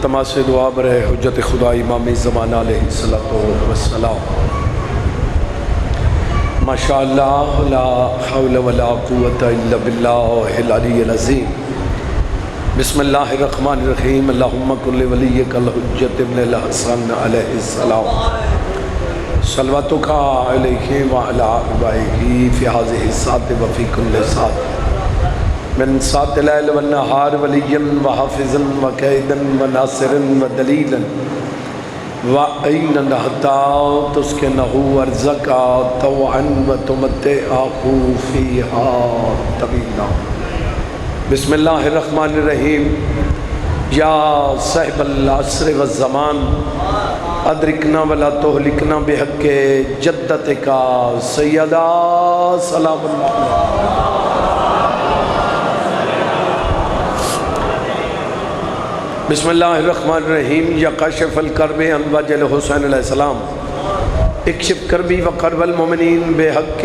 التماس دعا برے حجت خدا امام زمانہ علیہ السلام. ماشاءاللہ لا حول ولا قوة الا باللہ العلی العظیم. بسم اللہ الرحمن الرحیم. اللہم کن لولیک الحجت ابن الحسن علیہ السلام. صلواتک علیہ وعلی آبائہ فی هذه الساعة وفی کل ساعة من ساعة الليل والنهار وليا وحافظا وكيدا وناصرا ودليلا وعينا حتى تسكنه أرزقا طوعا وتمتعه فيها طويلا. بسم الله الرحمن الرحيم. يا صاحب العصر والزمان ادرکنا ولا تہلکنا بحق جدتک سیدہ سلام اللہ علیہ. بسم اللہ الرحمن الرحیم. یا کاشف الکرب عن وجہ الحسین علیہ السلام اکشف کربی و کرب المؤمنین بحق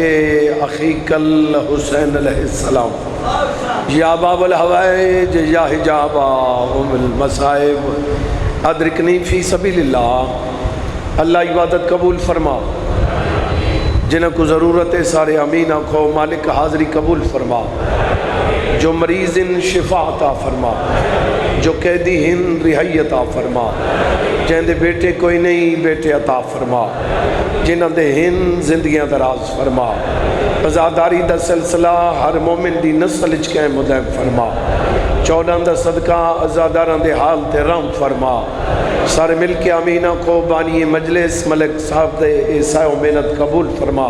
اخیک الحسین علیہ السلام. یا باب الحوائج یا حجاب ام المصائب ادرکنی فی سبیل اللہ. اللہ عبادت قبول فرما. جنہوں کو ضرورت ہے سارے امین کو مالک حاضری قبول فرما. جو مریض ان شفا عطا فرما. جو قیدی ہن رہائی عطا فرما. جن دے بیٹے کوئی نہیں بیٹے عطا فرما. جنہاں دے ہن زندگیاں دراز فرما. عزاداری دا سلسلہ ہر مومن دی نسل اچکے مدائم فرما. چودہ دا صدقہ عزاداران دے حال تے رحم فرما. سارے مل کے امینہ کو بانی مجلس ملک صاحب دے عیسائی و محنت قبول فرما.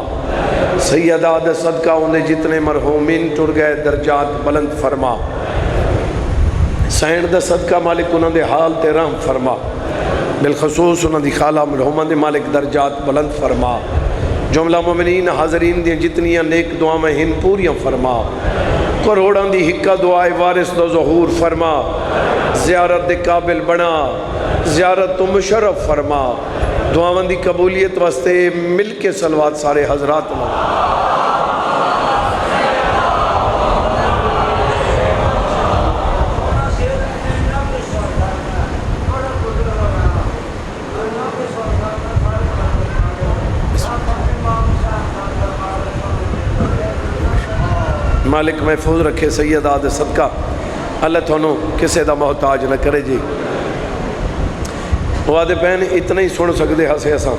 سیدہ دا صدقہ انہیں جتنے مرحومین ٹر گئے درجات بلند فرما. سینڈ دا صدقہ مالک انہوں دے حال تے رحم فرما. بالخصوص انہوں دی خالہ مرحومہ دے مالک درجات بلند فرما. جملہ مومنین حاضرین دی جتنیاں نیک دعا میں ہن پوریاں فرما. کروڑاں دی حکہ دعائے وارث دو ظہور فرما. زیارت دے قابل بنا. زیارت تو مشرف فرما. دعاوند دی قبولیت واسطے مل کے صلوات سارے حضرات میں. مالک محفوظ رکھے سیدہ دے صدقہ. اللہ تھونوں کسے دا محتاج نہ کرے جی. وہ آدھے پہن اتنا ہی سن سکتے ہاں سے ایسا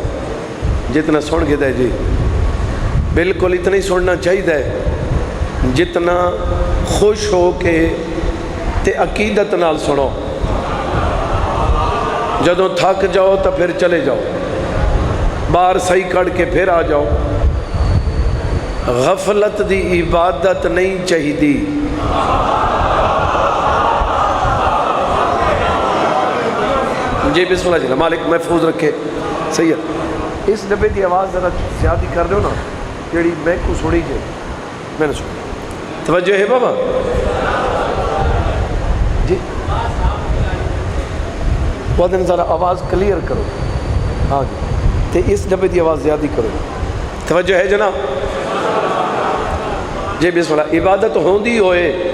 جتنا سن کے دے جی. بالکل اتنا ہی سننا چاہیے دے جتنا خوش ہو کے تے عقیدت نال سنو. جدوں تھک جاؤ تو پھر چلے جاؤ. باہر صحیح کڑ کے پھر آ جاؤ. غفلت دی عبادت نہیں چاہی دی. جی بسم اللہ جی. مالک محفوظ رکھے. سید اس ڈبے دی آواز ذرا زیادہ کر دو نا جیڑی میں کو سنی جائے. میں نے سنی توجہ ہے بابا جی. وہ دن ذرا آواز کلیئر کرو. ہاں جی. تے اس ڈبے دی آواز زیادہ کرو. توجہ ہے جناب. جی بسم اللہ. عبادت ہوندی ہوئے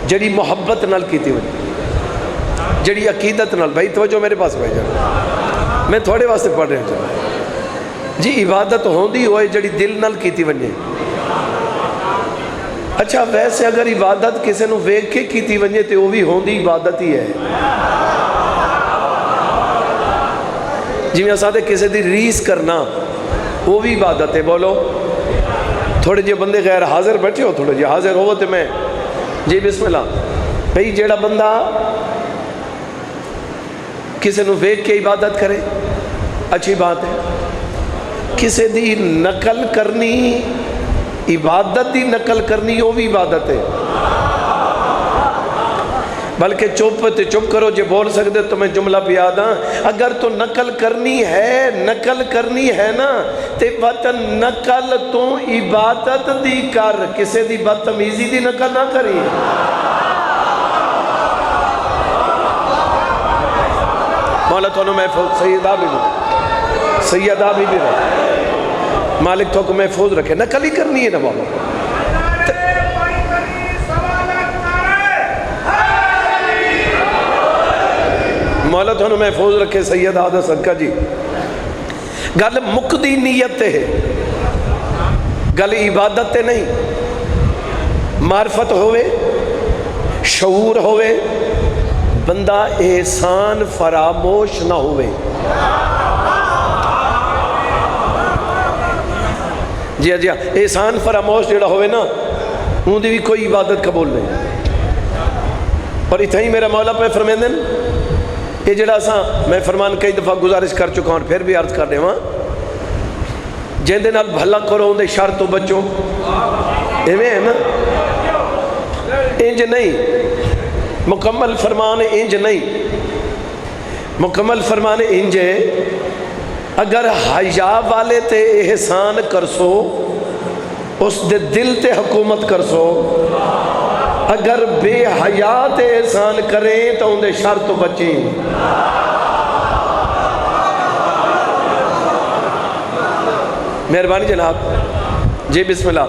جڑی محبت نال کیتی ہوئی جڑی عقیدت نال. بھائی توجہ میرے پاس بھائی جان میں تھوڑے واسطے پڑھ رہے ہیں جی. عبادت ہوندی ہوئے جڑی دل نال کیتی ونجے. اچھا ویسے اگر عبادت کسے نو ویکھ کے کیتی ونجے تے وہ بھی ہوندی عبادت ہی ہے. جی میں ساتھ کسے دی ریس کرنا وہ بھی عبادت ہے. بولو تھوڑے جے بندے غیر حاضر بیٹھے ہو تھوڑے جے حاضر ہو تے میں. جی بسم اللہ. بھئی جیڑا بندہ کسے نو ویکھ کے عبادت کرے اچھی بات ہے. کسے دی نقل کرنی عبادت دی نقل کرنی وہ بھی عبادت ہے. بلکہ چپ تے چپ کرو جے بول سکتے تو میں جملہ بھی یاد ہاں. اگر تو نقل کرنی ہے نا تے وطن نقل تو عبادت دی کر. کسے دی بدتمیزی دی نقل نہ کری. مولا تو محفوظ. سیدہ بھی رہے. مالک تو کو محفوظ رکھے. نقل ہی کرنی ہے نا بابا. مولا تھانوں محفوظ رکھے سید آدھا صدقہ جی. گل مقدی نیت تے ہے, گل عبادت تے نہیں. معرفت ہوئے, شعور ہوئے, بندہ احسان فراموش نہ ہوئے. جی ہاں احسان فراموش جڑا ہوئے نا ان دی بھی کوئی عبادت قبول نہیں. اور اتنا ہی میرا مولا پہ فرمیندن یہ جڑا سا میں فرمان کئی دفعہ گزارش کر چکا ہوں پھر بھی عرض کر دے وہاں جن دے نال بھلا کرو ان دے شر تو بچو. ایویں ہے نا, انج نہیں مکمل فرمان انج نہیں. مکمل فرمان انج ہے اگر حیا والے تے احسان کرسو اس دے دل تے حکومت کرسو, اگر بے حیا تے احسان کریں تو ان دے شر تو بچیں. مہربانی جناب جی بسم اللہ.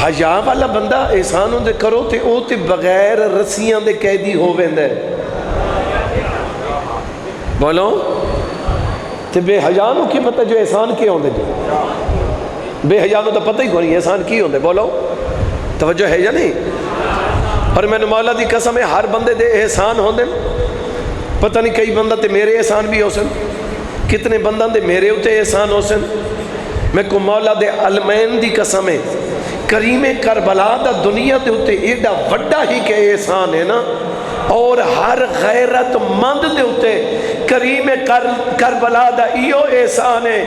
حیا والا بندہ احسان ان دے کرو تے او تے بغیر رسیاں دے قیدی ہو ویندے. بولو تے بے حیا نو کی پتہ جو احسان کی ہوندے جو بے حیا نو تو پتہ ہی کوئی نہیں احسان کی ہوندے. بولو توجہ ہے یا نہیں؟ اور میں نے مولا دی قسم ہے ہر بندے دے احسان ہوندے. پتہ نہیں کئی بندہ تے میرے احسان بھی ہو سن, کتنے بندہ دے میرے اتے احسان ہو سن. میں کو مولا دے علمین دی قسم ہے کریم کربلا دا دنیا دے اتے ایڈا وڈا ہی کہ احسان ہے نا. اور ہر غیرت مند دے اتے کریم کربلا دا ایو احسان ہے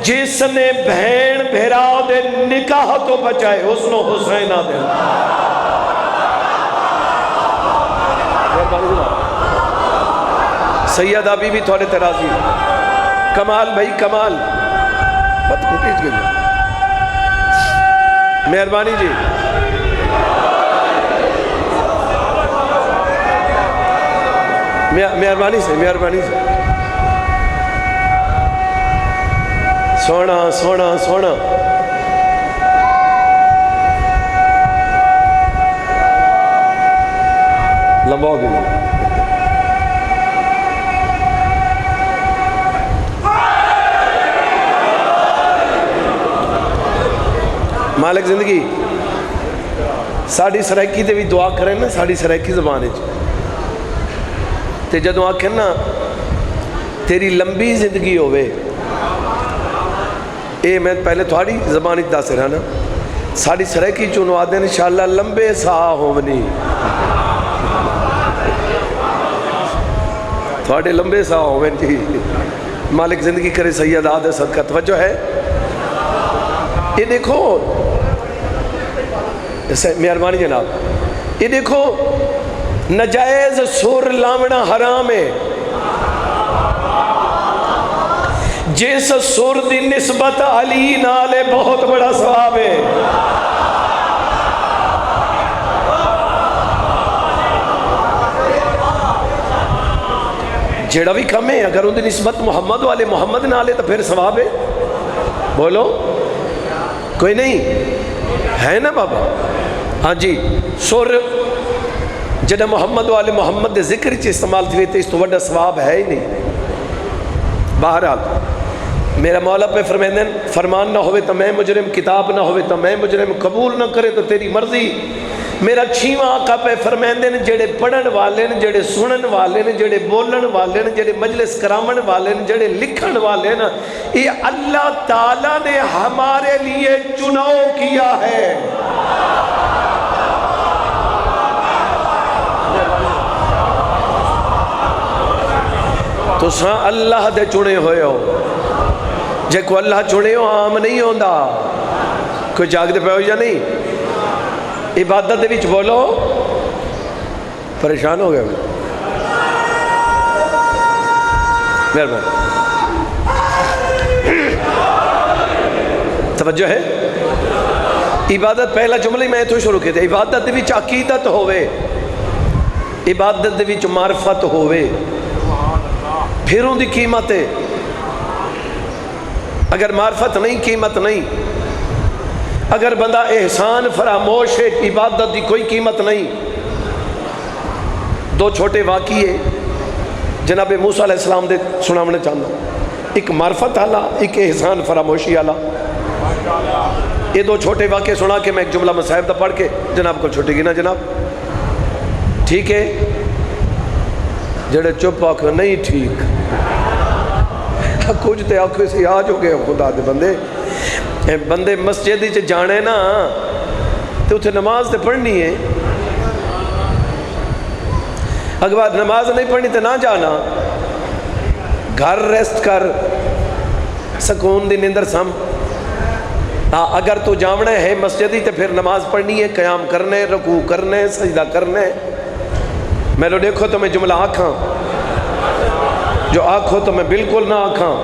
جس نے بہن بھیرا دے نکاح تو بچائے حسن و حسینہ دے. سید ابھی بھی تھوڑے ترازی کمال بھائی کمال مہربانی جی. مہربانی سے مہربانی سے سونا سونا سونا لمبا ہو گیا. مالک زندگی ساڑی سرائکی تے بھی دعا کریں نا ساڑی سرائکی زبانے تے جدو آکھیں نا تیری لمبی زندگی ہوئے اے میں پہلے تھوڑی زبانی دس رہا نا ساڑی سرائکی چونو آدھیں انشاءاللہ لمبے ساہ ہوونی تھوڑے لمبے ساہ ہوونی جی. مالک زندگی کرے سید آدھے صدقہ توجہ ہے. یہ دیکھو مہربانی جناب یہ دیکھو نجائز سر لاونا حرام ہے. جس سر دی نسبت علی نالے بہت بڑا ثواب ہے. جیڑا بھی کم ہے اگر ان دی نسبت محمد والے محمد نالے تو پھر ثواب ہے. بولو کوئی نہیں ہے نا بابا. ہاں جی سر جدہ محمد والے محمد دے ذکر چی استعمال تھی تو اس تو وڈا ثواب ہے ہی نہیں. بہرحال میرا مولا پہ فرمان نہ ہوئے تو میں مجرم, کتاب نہ ہوئے تو میں مجرم, قبول نہ کرے تو تیری مرضی. میرا چھیواں آقا پہ فرمیندے نے جڑے پڑھن والے نے جڑے سنن والے نے جڑے بولن والے نے جڑے مجلس کرامن والے نے جڑے لکھن والے نے یہ اللہ تعالیٰ نے ہمارے لیے چناؤ کیا ہے. تو ساں اللہ دے چنے ہوئے ہو جے کو اللہ چنے ہو عام نہیں ہوندہ. کوئی جاگ دے پہ ہو یا نہیں؟ عبادت دے وچ بولو پریشان ہو گئے مہربان توجہ ہے. عبادت پہلا جملہ میں تو شروع کیتے عبادت دے وچ عقیدت ہوئے, عبادت دے وچ معرفت ہوئے, پھر ان دی قیمت ہے. اگر معرفت نہیں قیمت نہیں. اگر بندہ احسان فراموش ہے عبادت دی کوئی قیمت نہیں. دو چھوٹے واقعے جناب موسیٰ علیہ السلام دے سناونے چاہتا ہوں، ایک معرفت والا، ایک احسان فراموشی والا۔ یہ دو چھوٹے واقعے سنا کے میں ایک جملہ مصاحب دا پڑھ کے جناب کو چھٹی گی نا جناب، ٹھیک ہے؟ جڑے چپ آکھو نہیں ٹھیک، کچھ تے آکھو سی آج ہو گئے خدا دے بندے، بندے مسجد ہی جانے نا تو اتھے نماز تے پڑھنی ہے، اگر بعد نماز نہیں پڑھنی تے نہ جانا، گھر ریسٹ کر، سکون دی نیندر سم۔ اگر تو جاونا ہے مسجد ہی تے پھر نماز پڑھنی ہے، قیام کرنے، رکوع کرنے، سجدہ کرنے۔ میں لو دیکھو تو میں جملہ آکھاں، جو آکھو تو میں بالکل نہ آکھاں۔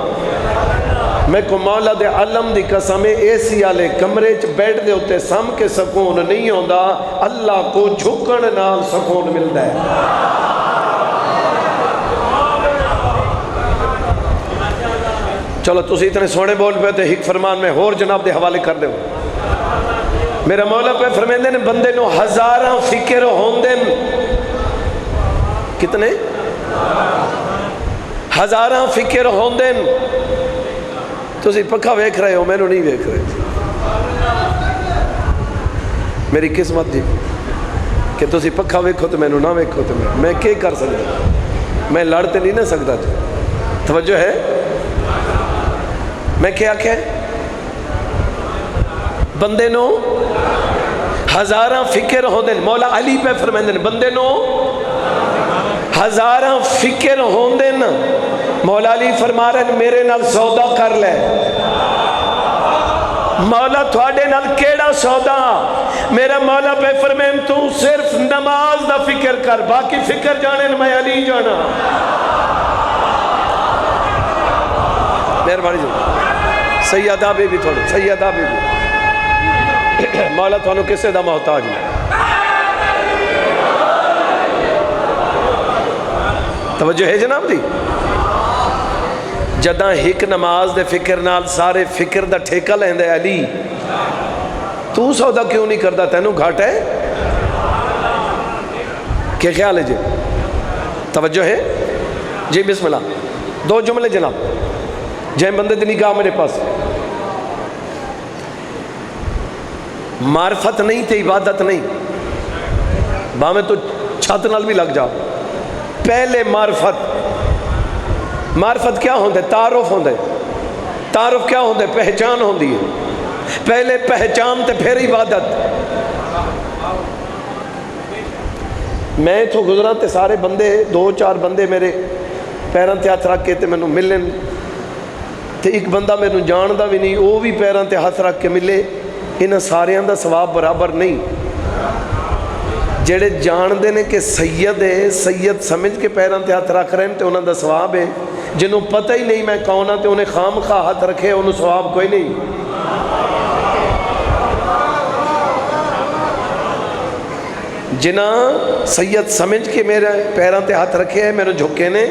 میں کو مولا دے علم دی قسم اے سی والے کمرے چ بیٹھ دے ہوتے سم کے سکون نہیں ہوندا، اللہ کو جھکن نال سکون ملتا ہے۔ چلو تسی اتنے سونے بول پہ تے ایک فرمان میں اور جناب دے حوالے کر دے ہوں۔ میرا مولا پہ فرمیندے نے بندے نو ہزاراں فکر ہوندن، کتنے؟ ہزاراں فکر ہوندن۔ تسی پکا ویکھ رہے ہو، میں نو نہیں ویکھ رہے، میری قسمت جی کہ تسی پکا ویکھو تو میں نو نہ ویکھو تو میں کیا کر سکتا، میں لڑتے نہیں نہ سکتا جی۔ توجہ ہے؟ میں کیا کہ بندے نو ہزاراں فکر ہوندن، مولا علی پہ فرمیندن بندے نو ہزاراں فکر ہوندن، مولا علی فرما رہے ہیں میرے نال سودا کر لے۔ مولا تھوڑے نال کیڑا سودا؟ میرا مولا پہ فرمائیں تو صرف نماز دا فکر کر، باقی فکر جانے میں علی جانا۔ مہربانی جو سیدہ بی بی تھوڑی، سیدہ بی بی مولا تھوڑا کسے دا محتاج ہے؟ توجہ ہے جناب دی؟ جداں ایک نماز دے فکر نال سارے فکر دا ٹھیکہ لیندے علی، تو سودا کیوں نہیں کردا؟ تینوں گھاٹ ہے؟ کیا خیال ہے جی؟ توجہ ہے جی؟ بسم اللہ۔ دو جملے جناب جائیں بندے دی نگاہ میرے پاس، معرفت نہیں تے عبادت نہیں، باہمیں تو چھت نال بھی لگ جاؤ۔ پہلے معرفت کیا ہوندے؟ تعارف ہوندے۔ تعارف کیا ہوندے؟ پہچان ہوندی ہے۔ پہلے پہچان تے پھر عبادت۔ میں تو گزرا تے سارے بندے، دو چار بندے میرے پیران تے ہاتھ رکھ کے تے میں ملن، تے ایک بندہ میں جاندہ بھی نہیں، وہ بھی پیران تے ہاتھ رکھ کے ملے، انہاں سارے دا ثواب برابر نہیں۔ جڑے جان دے نے کہ سید ہے، سید سمجھ کے پیران تے ہاتھ رکھ رہے ہیں تے انہاں دا ثواب ہے، جنہوں پتہ ہی نہیں میں کون ہاں تے انہیں خام خواہ ہاتھ رکھے انہوں ثواب کوئی نہیں۔ جنہاں سید سمجھ کے میرے پیران تے ہاتھ رکھے ہیں، میرے جھکے نے،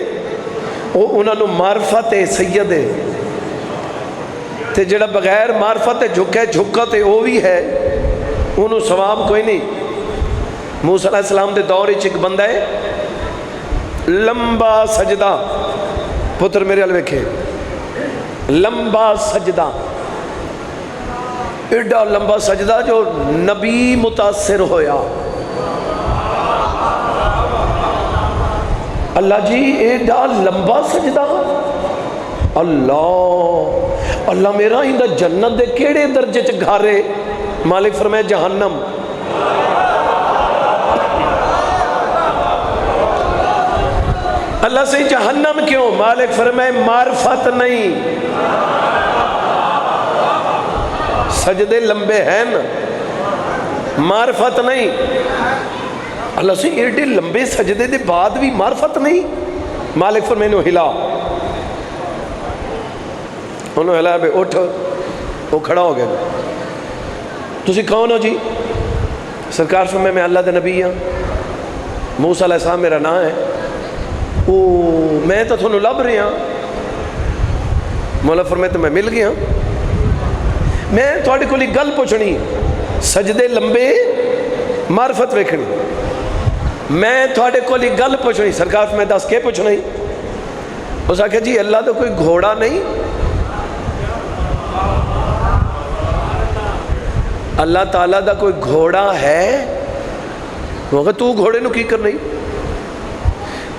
وہ انہوں معرفت ہے، سید ہے۔ تے جڑا بغیر معرفت جھکے جھکا تے وہ بھی ہے، انہوں ثواب کوئی نہیں۔ موسیٰ علیہ السلام دے دور ایک بندہ ہے، لمبا سجدہ، پتر میرے علیہ ویکھے، لمبا سجدہ، ایڈا لمبا سجدہ جو نبی متاثر ہویا۔ اللہ جی ایڈا لمبا سجدہ، اللہ میرا اندہ جنت دے کیڑے درجے چ گھارے؟ مالک فرمائے جہنم۔ اللہ سے جہنم کیوں؟ مالک فرمائے معرفت نہیں، سجدے لمبے ہیں نا، معرفت نہیں۔ اللہ سے ایڈے لمبے سجدے دے بعد بھی معرفت نہیں۔ مالک فرمائے انہوں ہلا، انہوں ہلا بے اٹھ، وہ کھڑا ہو گیا۔ تسی کون ہو جی؟ سرکار فرمائے میں اللہ دے نبی ہاں، موسیٰ علیہ السلام میرا نام ہے۔ میں تو تھوڑا لب رہی ہاں۔ مولا فرمائے تو میں مل گیا، میں تھوڑی کوئی گل پوچھنی، سجدے لمبے معرفت ویکھنی، میں تھوڑے کوئی گل پوچھنی، سرکار فرمائے دس کے پوچھنا ہی؟ اس آخیا جی اللہ تو کوئی گھوڑا نہیں، اللہ تعالیٰ دا کوئی گھوڑا ہے؟ وہ کہا تو گھوڑے نو کی کرنا ہی؟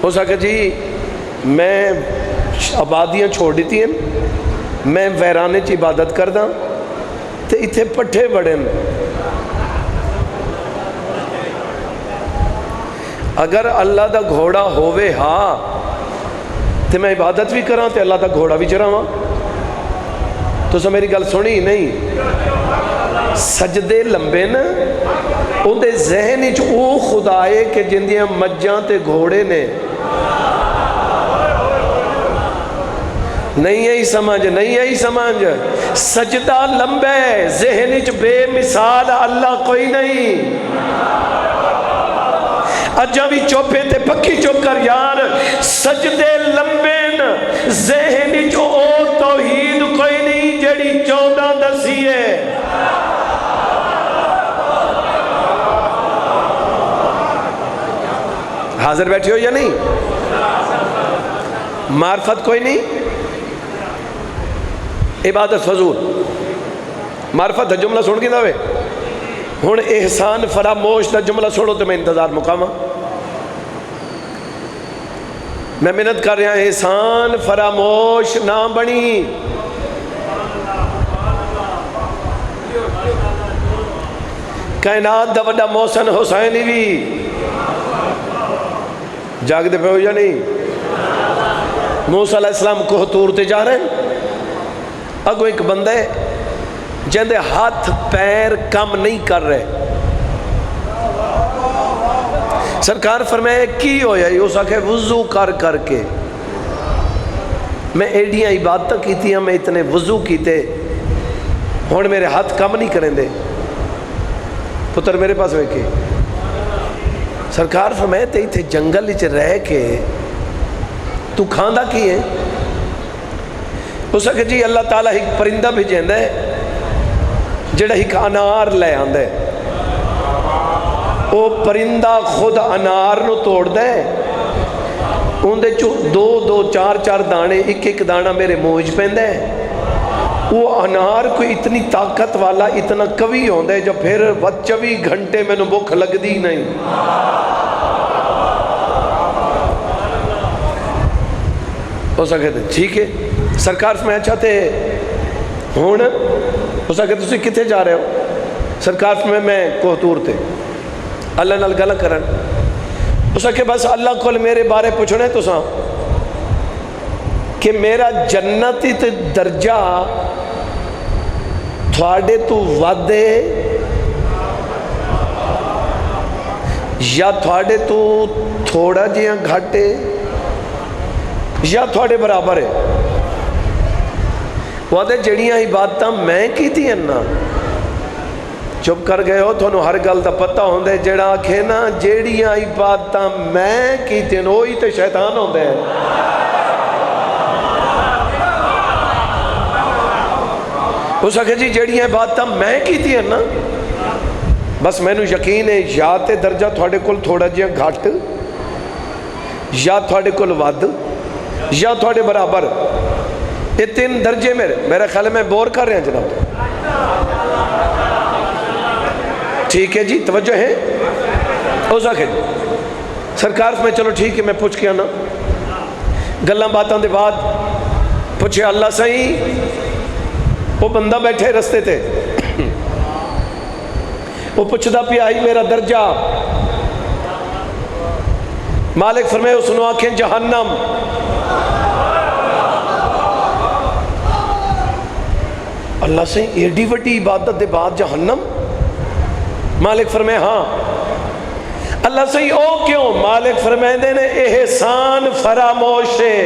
اس آخیا جی میں آبادیاں چھوڑ دیتی ہیں، میں ویرانے چ عبادت کردہ تے اتھے پٹھے بڑے ہیں، اگر اللہ دا گھوڑا ہووے ہاں تے میں عبادت بھی کراں تے اللہ دا گھوڑا بھی چراواں۔ تو سا میری گل سنی نہیں، سجدے لمبے نا ان دے ذہن وچ او خدائے کہ جندیاں مجھاں تے گھوڑے نے، نہیں ہے سمجھ، نہیں ہے سمجھ، سجدہ لمبے ذہن وچ بے مثال اللہ کوئی نہیں۔ اجا بھی چوپے تے پکی چپ کر یار، سجدے لمبے ذہن وچ او توحید کوئی نہیں جڑی 14 دسی ہے۔ حاضر بیٹھے ہو یا نہیں؟ معرفت کوئی نہیں، عبادت فضول۔ معرفت دا جملہ سن گی داوے ہون احسان فراموش دا جملہ سنو تو میں انتظار مقامہ، میں محنت کر رہا احسان فراموش نہ بنی۔ کائنات دا وڈا محسن حسینی بھی جاگ دے پہ ہو یا نہیں؟ موسیٰ علیہ السلام کوہ طور تے جا رہے ہیں، اگو ایک بندے جندے ہاتھ پیر کم نہیں کر رہے، سرکار فرمائے کی ہویا یہ اس آکھے وضو کر کر کے میں ایڈیاں عبادتہ کیتی ہیں، میں اتنے وضو کیتے ہون میرے ہاتھ کم نہیں کریں دے، پتر میرے پاس ویکھے سرکار فرمائے تے اتھے جنگل وچ رہ کے تو کھاندہ کی ہے؟ اس کہ جی اللہ تعالیٰ ایک پرندہ بھیجیں دے جڑا ایک انار لے آندے، وہ پرندہ خود انار نو توڑ دے، ان دے چو 2 4 دانے، ایک دانہ میرے موج پہندے، وہ انار کوئی اتنی طاقت والا اتنا قوی ہوندے جو پھر 24 گھنٹے میں نو بھوک لگ دی نہیں۔ اس کہتے ٹھیک ہے سرکار میں چاہتے ہون، اس کہتے تسی کتے جا رہے ہو؟ سرکار میں کوہتور تھے، اللہ نال گلہ کرن، اس کہ بس اللہ کو میرے بارے پوچھنے تو ساں کہ میرا جنتی تے درجہ تھوڑے تو ودے یا تھوڑے تو تھوڑا جیاں گھاٹے یا تھوڑے برابر ہے؟ وعدے جڑیاں عبادتاں میں کی تھی انہا چپ کر گئے ہو، تو ہر گل دا پتہ ہوندے جڑا آکھے نا جڑیاں عبادتاں میں کی تھی وہی تے شیطان ہوندے ہیں۔ اس آکھے جی جڑیاں عبادتاں میں کی تھی نا بس میں نو یقین ہے یا تے درجہ تھوڑے کل تھوڑا جیاں گھٹ یا تھوڑے کل ود یا تھوڑے برابر، یہ 3 درجے میرے خیال میں بور کر رہے ہیں جناب، ٹھیک ہے جی توجہ ہے؟ اوزا کہ سرکار میں چلو ٹھیک ہے میں پوچھ کے آنا گلہ باتاں دے بعد پوچھے اللہ صحیح، وہ بندہ بیٹھے رستے تھے، وہ پوچھدا پیا ہی میرا درجہ، مالک فرمائے اس نے آنکھیں جہنم، اللہ سے ایڈی وڈی عبادت دے بعد جہنم؟ مالک فرمائے ہاں۔ اللہ سے او کیوں؟ مالک فرمائے دے نے احسان فراموش ہے۔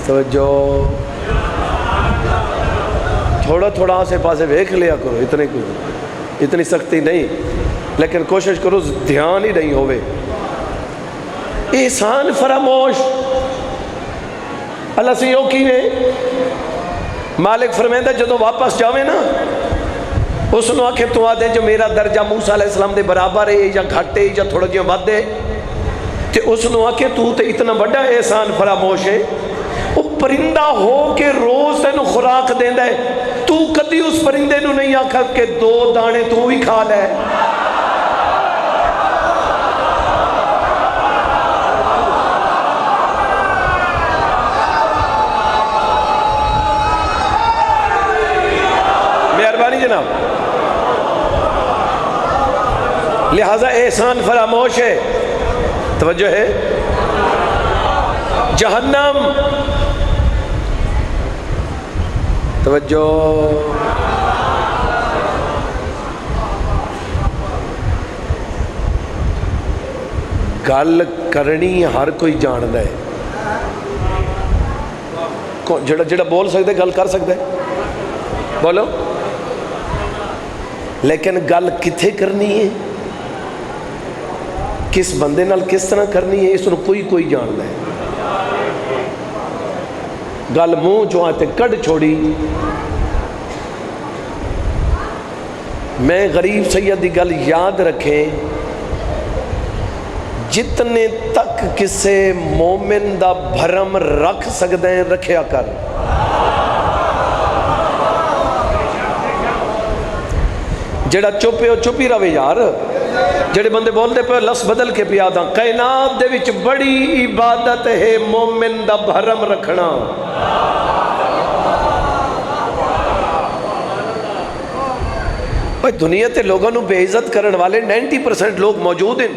توجہ، تھوڑا تھوڑا آسے پاسے ویکھ لیا کرو، اتنی سختی نہیں، لیکن کوشش کرو دھیان ہی نہیں ہوئے۔ احسان فراموش اللہ سے یوں کی ہے، مالک فرمیندہ جدو واپس جاوے نا اس نے آکھے تو آدھے جو میرا درجہ موسیٰ علیہ السلام دے برابر ہے یا گھٹ ہے یا تھوڑا جہاں ود ہے، تے اس نے آکھے تو تے اتنا بڑا احسان فراموش ہے، وہ پرندہ ہو کے روز تینوں خوراک دیندا ہے، تو کدی اس پرندے نو نہیں آکھا کہ 2 دانے تو بھی کھا لے۔ مہربانی جناب، لہذا احسان فراموش ہے۔ توجہ ہے، جہنم، توجہ، گل کرنی ہر کوئی جاندا ہے، جڑا بول سکتا ہے گل کر سکتا ہے، بولو، لیکن گل کتھے کرنی ہے، کس بندے نال کس طرح کرنی ہے، اس کو کوئی جاندا ہے۔ گل منہ جو آتے کڑ چھوڑی، میں غریب سید دی گل یاد رکھیں، جتنے تک کسے مومن دا بھرم رکھ سکتے ہیں رکھیا کر۔ جڑا چپے ہو چپی رہے یار، جڑے بندے بول دے پہ لفظ بدل کے پیا دا، کائنات دے وچ بڑی عبادت ہے مومن دا بھرم رکھنا۔ بھائی دنیا تے لوگوں نو بے عزت کرن والے 90% لوگ موجود ہیں،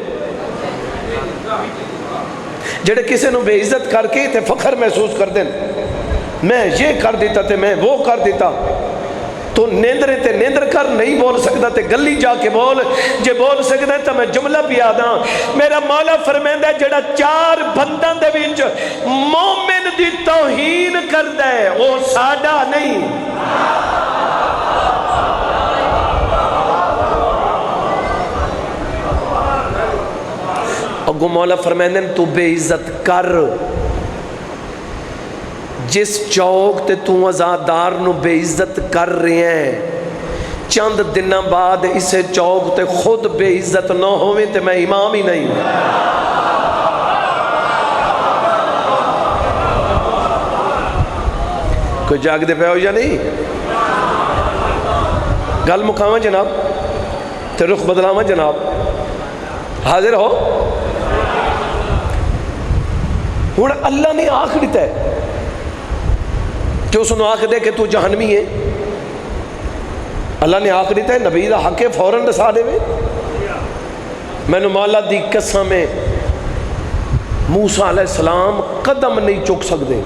جڑے کسے نو بے عزت کر کے تے فخر محسوس کر دیں، میں یہ کر دیتا تے میں وہ کر دیتا، تو نیندرے تے نیندر کر، نہیں بول سکتا تے گلی جا کے بول، جے بول سکتا ہے تو میں جملہ پیادا۔ میرا مولا فرمائندا ہے جڑا 4 بنداں دے وچ مومن دی توہین کردا ہے وہ ساڈا نہیں۔ اگو مولا فرمائندے تو بے عزت کر، جس چوک تے تو ازادار نو بے عزت کر رہے ہیں، چند دنوں بعد اسے چوک تے خود بے عزت نہ ہوئے تے میں امام ہی نہیں ہوں۔ کوئی جاگ دے پہ ہو یا نہیں؟ گل مکاواں جناب تے رخ بدلاواں جناب، حاضر ہو؟ ہوں اللہ نے آخ دیتا ہے کہ اس نے آخ دے کہ تو جہنمی ہے، اللہ نے آخ دیتا ہے نبی دا حق ہے فوراً دسا دے وے۔ میں نے مولا دی قسم میں موسیٰ علیہ السلام قدم نہیں چک سکتے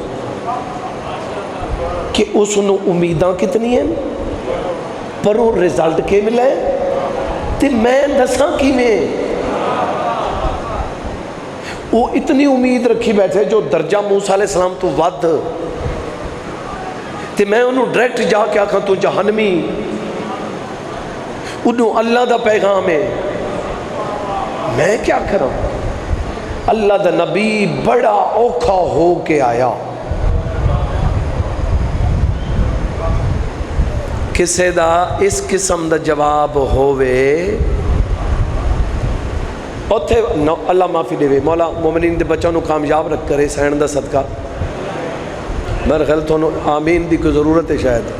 کہ اس نے امیداں کتنی ہیں، پر وہ رزلٹ کے ملا ہے تے میں دساں کی میں وہ اتنی امید رکھی بیٹھے جو درجہ موسیٰ علیہ السلام تو ود، تے میں انہوں ڈائریکٹ جا کے آکھاں تو جہنمی، انہوں اللہ دا پیغام ہے، میں کیا کروں؟ اللہ دا نبی بڑا اوکھا ہو کے آیا، کسے دا اس قسم دا جواب ہوئے اوتھے اللہ معافی دے وے، مولا مومنین دے بچوں نو کامیاب رکھ کرے سین دا صدقہ۔ میرے خیال تو آمین دی کوئی ضرورت ہے شاید،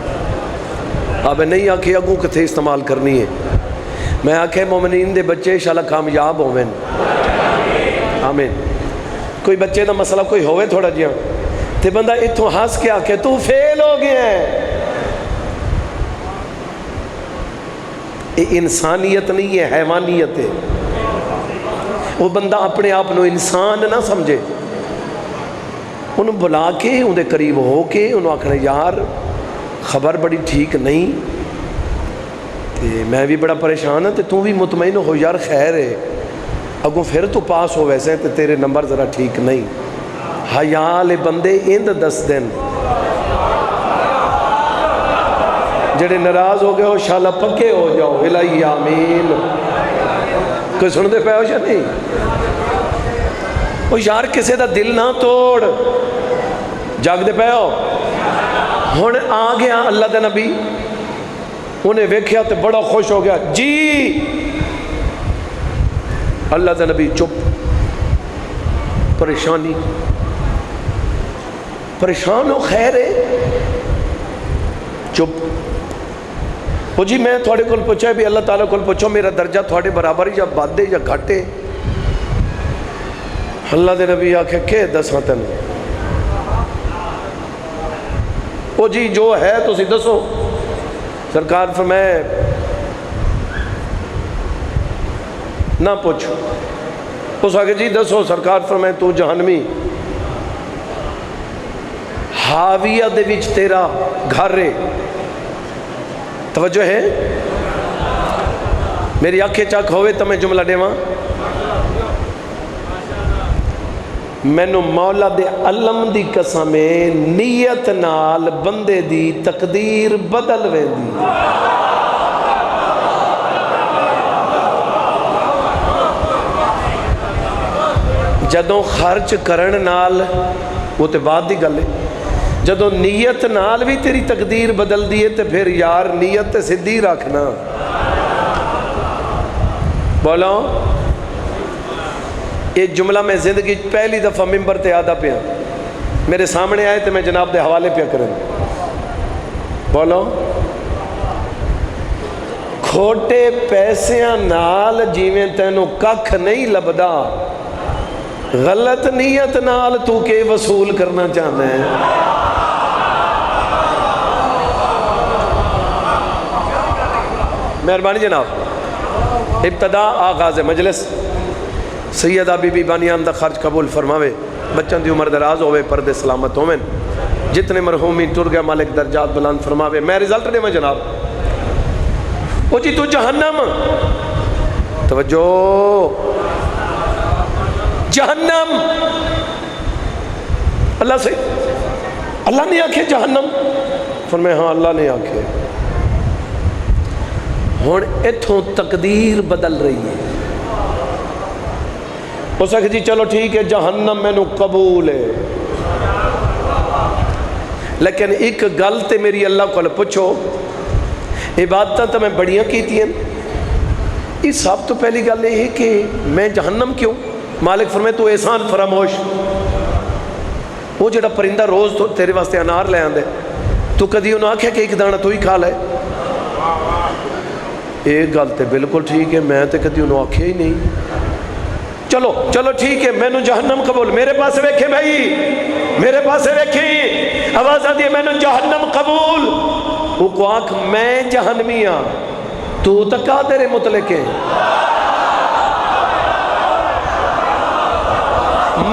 اب نہیں آکھے اگوں کتھے استعمال کرنی ہے، میں آکھے مومنین دے بچے انشاءاللہ کامیاب ہوئے، آمین۔ کوئی بچے دا مسئلہ کوئی ہوئے تھوڑا جیاں تے بندہ اتھوں ہنس کے آکھے تو فیل ہو گیا ہے، یہ انسانیت نہیں ہے، حیوانیت ہے۔ وہ بندہ اپنے آپ نو انسان نہ سمجھے، انہوں بلا کے ان دے قریب ہو کے انہوں آکھنا یار خبر بڑی ٹھیک نہیں، تے میں بھی بڑا پریشان ہوں، تے تو بھی مطمئن ہو یار خیر ہے، اگوں پھر تو پاس ہو ویسے تے تیرے نمبر ذرا ٹھیک نہیں۔ حیال بندے اند دس دن، جڑے ناراض ہو گئے ہو شالہ پکے ہو جاؤ، الہی آمین۔ کوئی سن دے پہ ہو یا نہیں؟ وہ یار کسے دا دل نہ توڑ، جاگ دے پہ ہو۔ ہن آ گیا اللہ دا نبی انہیں ویکھیا تو بڑا خوش ہو گیا، جی اللہ دا نبی چپ، پریشان ہو، خیر ہے، چپ۔ وہ جی میں تھوڑے کول پوچھا بھی اللہ تعالیٰ کول پوچھو میرا درجہ تھوڑے برابر یا بادے یا گھاٹے؟ اللہ دے نبی آکھے کہ دساں تین، وہ جی جو ہے تسی دسو۔ سرکار فرمائے نہ پوچھو۔ اس آگے جی دسو۔ سرکار فرمائے تو جہنمی، حاویہ دے وچ تیرا گھر ہے، توجہ ہے؟ میری آنکھیں چاک ہوئے تو میں جملہ دے وہاں، مینو مولا دے علم دی قسم نیت نال بندے دی تقدیر بدل ویندی۔ جدوں خرچ کرن نال وہ تے بعد دی گل ہے، جدوں نیت نال بھی تیری تقدیر بدل دیئے تے پھر یار نیت تے سدھی رکھنا۔ بولو یہ جملہ میں زندگی پہلی دفعہ ممبر تے آدھا پیا، میرے سامنے آئے تے میں جناب دے حوالے پیا کریں۔ بولو کھوٹے پیسیاں نال جیویں تینوں ککھ نہیں لبدا، غلط نیت نال تو کے وصول کرنا چاہنا ہے۔ مہربانی جناب، ابتدا آغاز مجلس، سیدہ بی بی بانیان دا خرچ قبول فرماوے، بچن دی عمر دراز ہوئے، پردے سلامت ہوئے، جتنے مرحومی ٹر گیا مالک درجات بلند فرماوے۔ میں رزلٹ دے میں جناب، او جی تو جہنم، توجہ جہنم، اللہ سے اللہ نے آکھے جہنم، فرمائے ہاں اللہ نے آکھے۔ ہون اتھوں تقدیر بدل رہی ہے۔ ہو سکے جی چلو ٹھیک ہے جہنم میں نو قبول ہے، لیکن ایک گل تے میری اللہ کو پوچھو، عبادتاں تو میں بڑیاں کیتی ہیں، اس سب تو پہلی گل یہ ہے کہ میں جہنم کیوں؟ مالک فرمائے تو احسان فراموش، وہ جڑا پرندہ روز تو تیرے واسطے انار لے آندے، تو کدی انہوں آکھیا کہ ایک دانہ تو ہی کھا لے؟ ایک گل تے بالکل ٹھیک ہے، میں تے کدی انہوں آکھیا ہی نہیں۔ چلو چلو ٹھیک ہے، میں نو جہنم قبول، میرے پاس ویکھے بھائی، میرے پاس ویکھے آواز آتی ہے میں نو جہنم قبول۔ وہ کو آنکھ میں جہنمی ہاں، تو تکا تیرے مطلق ہے،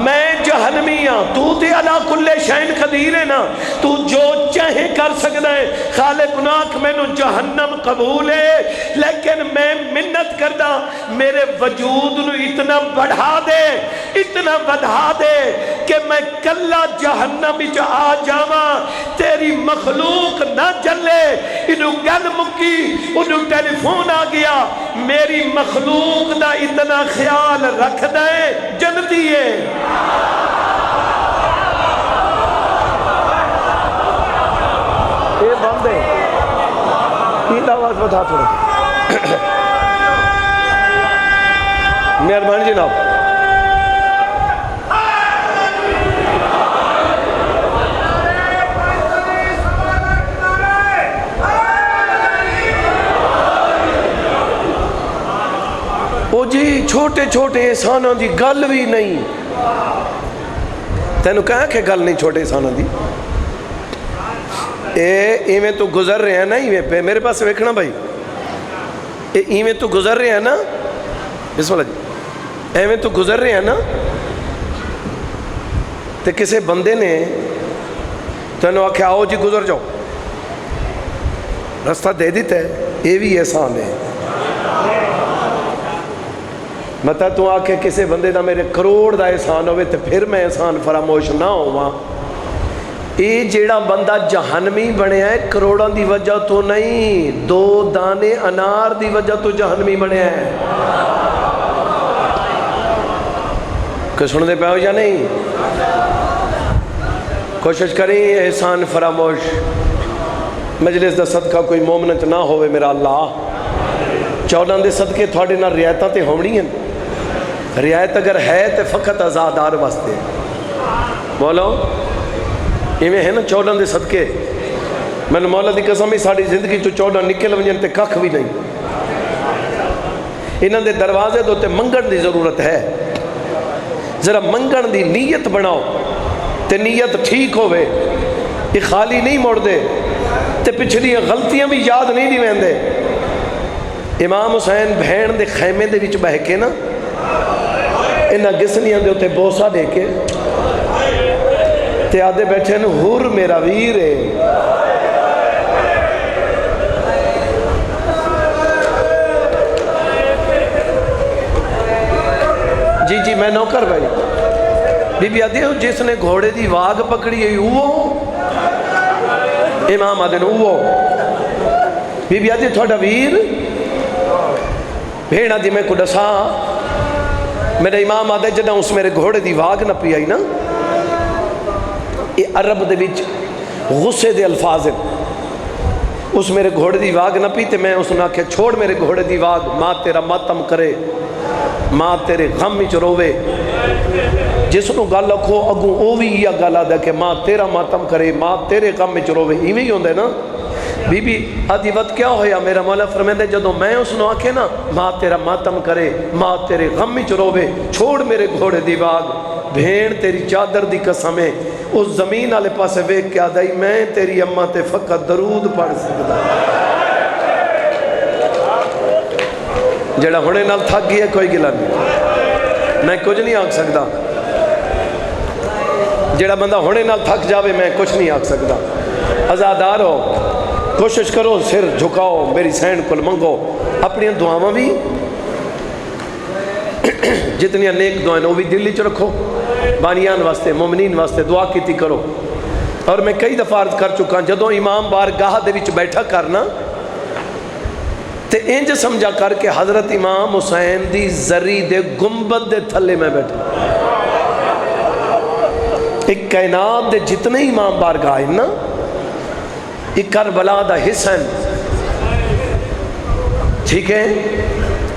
میں جہنمی ہاں، تو تے علا کل شین قدیر ہے نا، تو جو چاہے کر سکتا ہے۔ خالق ناک میں نو جہنم قبول ہے، لیکن میں منت کردہ میرے وجود نو اتنا بڑھا دے، اتنا بڑھا دے کہ میں کلا جہنم جا آ جاواں، تیری مخلوق نہ جلے۔ انہوں گل مکی، انہوں ٹیلی فون آ گیا، میری مخلوق دا اتنا خیال رکھ دے جنتی ہے۔ یہ بند ہے، تین آواز بتا تھوڑا، مہربانی جناب۔ وہ جی چھوٹے چھوٹے احسانوں دی گل بھی نہیں، تینوں کہا کہ گل نہیں چھوٹے احسانوں دی، ایویں تو گزر رہے ہیں نا، ایویں پہ میرے پاس ویکھنا بھائی، ایویں تو گزر رہے ہیں نا، بسم اللہ جی، ایویں تو گزر رہے ہیں نا، تے کسے بندے نے تینوں آکھے آؤ جی گزر جاؤ، رستہ دے دیتا ہے، یہ بھی احسان ہے۔ مطلب تو آکھے کسے بندے دا میرے کروڑ دا احسان ہوئے تو پھر میں احسان فراموش نہ ہوا۔ یہ جیڑا بندہ جہنمی بنے ہے کروڑوں دی وجہ تو نہیں، 2 دانے انار دی وجہ تو جہنمی بنے ہے۔ کہ سن دے پہ ہو یا نہیں؟ کوشش کریں احسان فراموش مجلس دا صدقہ کوئی مومنت نہ ہوئے میرا اللہ 14 دے صدقے تھوڑے نہ رعایتاں تے ہونی ہیں رعایت اگر ہے تو فقط آزادار واسطے بولو ایویں ہے نا 14 دے صدقے میں نے مولا دی قسم ہی ساری زندگی تو 14 نکل ونجن تے ککھ بھی نہیں انہاں دے دروازے تو تے منگن دی ضرورت ہے ذرا منگن دی نیت بناؤ تے نیت ٹھیک ہوئے یہ خالی نہیں موڑ دے تے پچھلی غلطیاں بھی یاد نہیں دی ویندے امام حسین بہن دے خیمے دے وچ بہ کے نا انہاں گسنیاں دے ہوتے بوسا دے کے تے آدھے بیٹھے نا ہور میرا ویر ہے جی میں نوکر بھائی بی بی آدھے جس نے گھوڑے دی واگ پکڑی ہے وہ امام آدھے وہ بی بی آدھے تھوڑا ویر بھیڑا دی میں کو ڈسا میرے امام آدھے جدہ اس میرے گھوڑے دی واگ نہ پی آئی نا یہ عرب دے وچ غصے دے الفاظ ہیں اس میرے گھوڑے دی واگ نہ پی تے میں اس نے آکھے چھوڑ میرے گھوڑے دی واگ ماں تیرا ماتم کرے ماں تیرے غم وچ روے جس نو گل رکھو اگوں او بھی یہ گل آدھا کہ ماں تیرا ماتم کرے ماں تیرے غم وچ روے ایویں ہی ہوندے نا بی بی آدھی وقت کیا ہویا میرا مولا فرمیندے جدوں میں اس نو آکھے نا ماں تیرا ماتم کرے ماں تیرے غم وچ روے چھوڑ میرے گھوڑے دی واگ بھیڑ تیری چادر دی قسم ہے اس زمین والے پاسے ویکھ کے آدھائی میں تیری اماں تے فقط درود پڑھ سکدا جڑا ہونے نال تھک گیا کوئی گلا نہیں میں کچھ نہیں آکھ سکدا جڑا بندہ ہونے نال تھک جاوے میں کچھ نہیں آکھ سکدا آزادار ہو کوشش کرو سر جھکاؤ میری سین کل منگو اپنی دعاواں بھی جتنی نیک دعائیں وہ بھی دلی چ رکھو بانیان واسطے مومنین واسطے دعا کیتی کرو اور میں کئی دفعہ عرض کر چکا جدوں امام بارگاہ دے وچ بیٹھا کرنا تے انج سمجھا کر کے حضرت امام حسین دی زری دے گنبد دے تھلے میں بیٹھا ایک کائنات دے جتنے امام بارگاہ ہیں نا ایک کربلا دا حسن ٹھیک ہے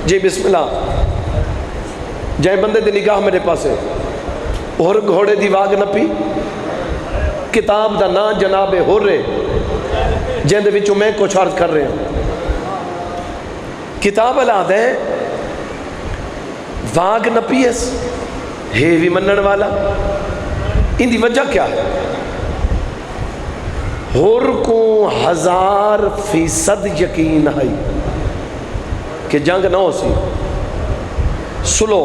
جی بسم اللہ جائے بندے دی نگاہ میرے پاس ہے اور گھوڑے دی واگ نہ پی کتاب دا نا جناب ہو رہے جن دے وچوں میں کچھ عرض کر رہے ہیں کتاب الاد ہے واگ نہ پیس ہے بھی منن والا ان دی وجہ کیا ہے ہور کو 1000% یقین ہے کہ جنگ نہ ہو سی سلو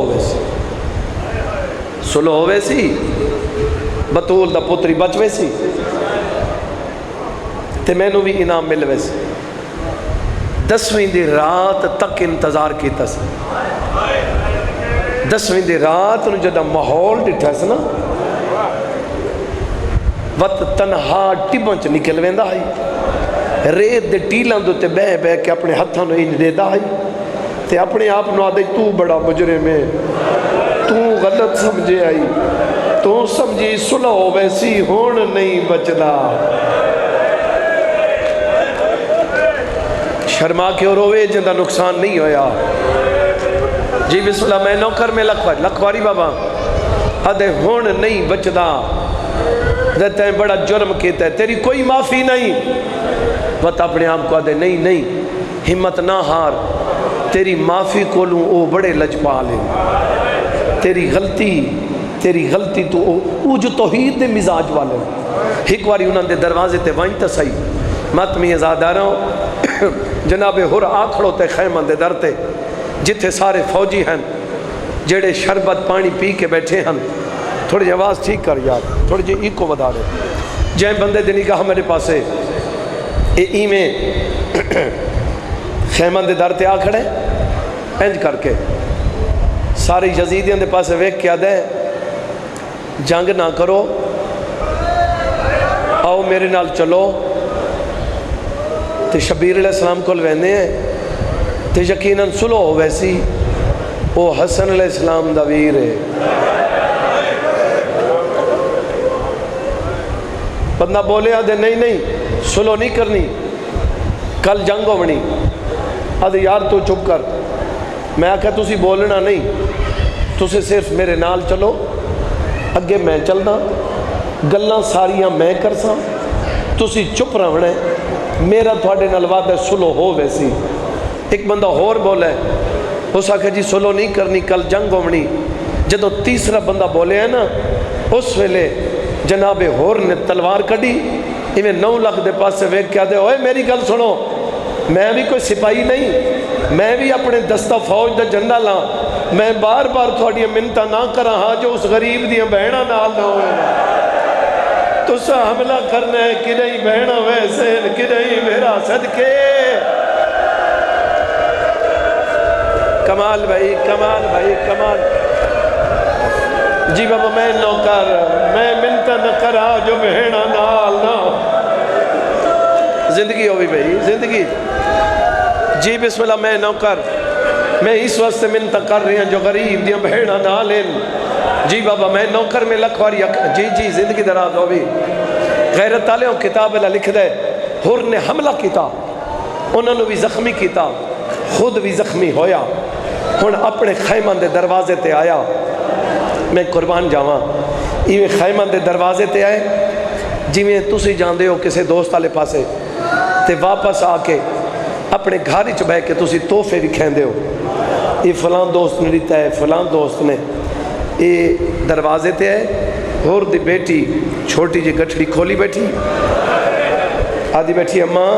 ہوئے سی بطول دا پتری بچوے سی تے میں نو بھی انعام ملوے سی 10ویں دی رات تک انتظار کیتا سی 10ویں دی رات نو جدہ ماحول ڈٹھا سی نا وقت تنہا ٹبنچ نکل ویندا ہے ریت دے ٹیلاں دے تے بہ بہ کے اپنے ہتھاں نو انج دیدا ہے تے اپنے آپ نو آدھے تو بڑا مجرم ہے تو غلط سمجھے آئی تو سمجھی صلح ویسی ہون نہیں بچدا شرما کے اور روے جندہ نقصان نہیں ہویا جی بسم اللہ میں نوکر میں لکھواری بابا آدھے ہون نہیں بچدا دیتا ہے بڑا جرم کیتا ہے تیری کوئی معافی نہیں وقت اپنے آپ کو آدھے نہیں ہمت نہ ہار تیری معافی کو لوں او بڑے لجپال ہیں تیری غلطی تو او جو توحید دے مزاج والے ایک واری انہوں دے دروازے تے وائن تا سائی ماتمی ازادہ رہا ہوں جناب ہر آکھڑو تے خیمہ دے در تے جتھے سارے فوجی ہیں جڑے شربت پانی پی کے بیٹھے ہیں تھوڑی جی آواز ٹھیک کر یار تھوڑی جی ایکو بدا دے جائیں بندے دنی کہا میرے پاسے میں خیمن دے در تے آ کھڑے انج کر کے ساری یزیدیاں دے پاسے ویک کیا دے جنگ نہ کرو آؤ میرے نال چلو تے شبیر علیہ السلام کو لویندے ہیں تے یقیناً سلو ہو ویسی وہ حسن علیہ السلام دا ویر ہے بندہ بولے آدھے نہیں سلو نہیں کرنی کل جنگ ہونی. آدھے یار تو چپ کر. میں آکھا تسی بولنا نہیں, تسی صرف میرے نال چلو, اگے میں چلنا, گلاں ساریاں میں کرساں, تسی چپ رہنا ہے, میرا تھوڑے نال وعدہ سلو ہو ویسی. ایک بندہ اور بولا ہے, اس آکھا جی سلو نہیں کرنی, کل جنگ ہونی. جدو تیسرا بندہ بولے ہیں نا, اس ویلے جناب ہور نے تلوار کڑی, ایویں 9 لاکھ دے پاس سے ویک کیا دے, اوے میری گل سنو, میں بھی کوئی سپاہی نہیں, میں بھی اپنے دستہ فوج دا جھنڈا لاں, میں بار بار تھوڑی منتہ نہ کرا ہاں جو اس غریب دیاں بہناں نال نہ ہوئے. تسا حملہ کرنا ہے کہ نہیں بہناں ویسے کہ نہیں میرا صدقے. کمال بھائی, کمال بھائی, کمال. جی بابا میں نوکر, میں منتہ نہ کرا جو بہناں نال نہ. زندگی ہوئی بھائی, زندگی. جی بسم اللہ, میں نوکر, میں اس وقت سے منتہ کر رہی ہیں جو غریب دیاں بہناں نال ہیں. جی بابا میں نوکر میں لکھواری. جی جی زندگی دراز ہوئی. غیرت تالیوں کتاب اللہ لکھ دے, ہر نے حملہ کیتا, انہوں نے بھی زخمی کیتا, خود بھی زخمی ہویا, ہن اپنے خیمہ دے دروازے تے آیا. میں قربان جاواں, ایویں خیمہ دے دروازے تے آئے جی میں تسی جاندے ہو کسے دوست والے پاسے, تے واپس آ کے اپنے گھر وچ بیٹھ کے تسی تحفے بھی کھیندے ہو, یہ فلاں دوست نے دیتا ہے, فلاں دوست نے. یہ دروازے تے آئے, اور دی بیٹی چھوٹی جی گٹھڑی کھولی بیٹھی, آدھی بیٹھی اماں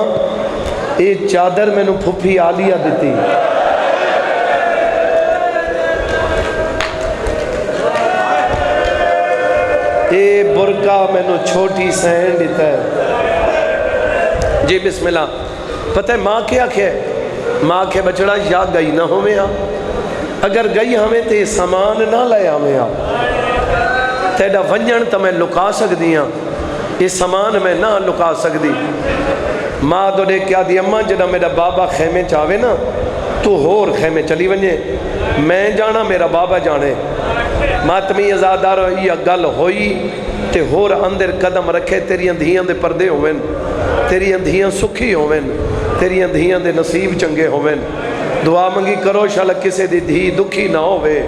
یہ چادر میں نو پھپھی آلیہ دیتی, یہ برکہ میں نو چھوٹی سین دیتا ہے. جی بسم اللہ. پتہ ہے ماں کیا کہے, ماں کے بچڑا یا گئی نہ ہو میں, اگر گئی ہمیں تے سامان نہ لے ہمیں, تیڑا ونجن تا میں لکا سکتی ہاں, یہ سامان میں نہ لکا سکتی. ماں دو دے کیا دی اماں جنا میرا بابا خیمے چاہوے نا, تو ہور خیمے چلی ونجے, میں جانا میرا بابا جانے. ماتمی ازادار ہوئی گل ہوئی تے ہور اندر قدم رکھے, تیری اندھیاں دے پردے ہوئیں, تیری اندھیاں سکھی ہوئیں, تیری اندھیاں دے نصیب چنگے ہوئیں. دعا منگی کرو شالا کسے دی دھی دکھی نہ ہوئے.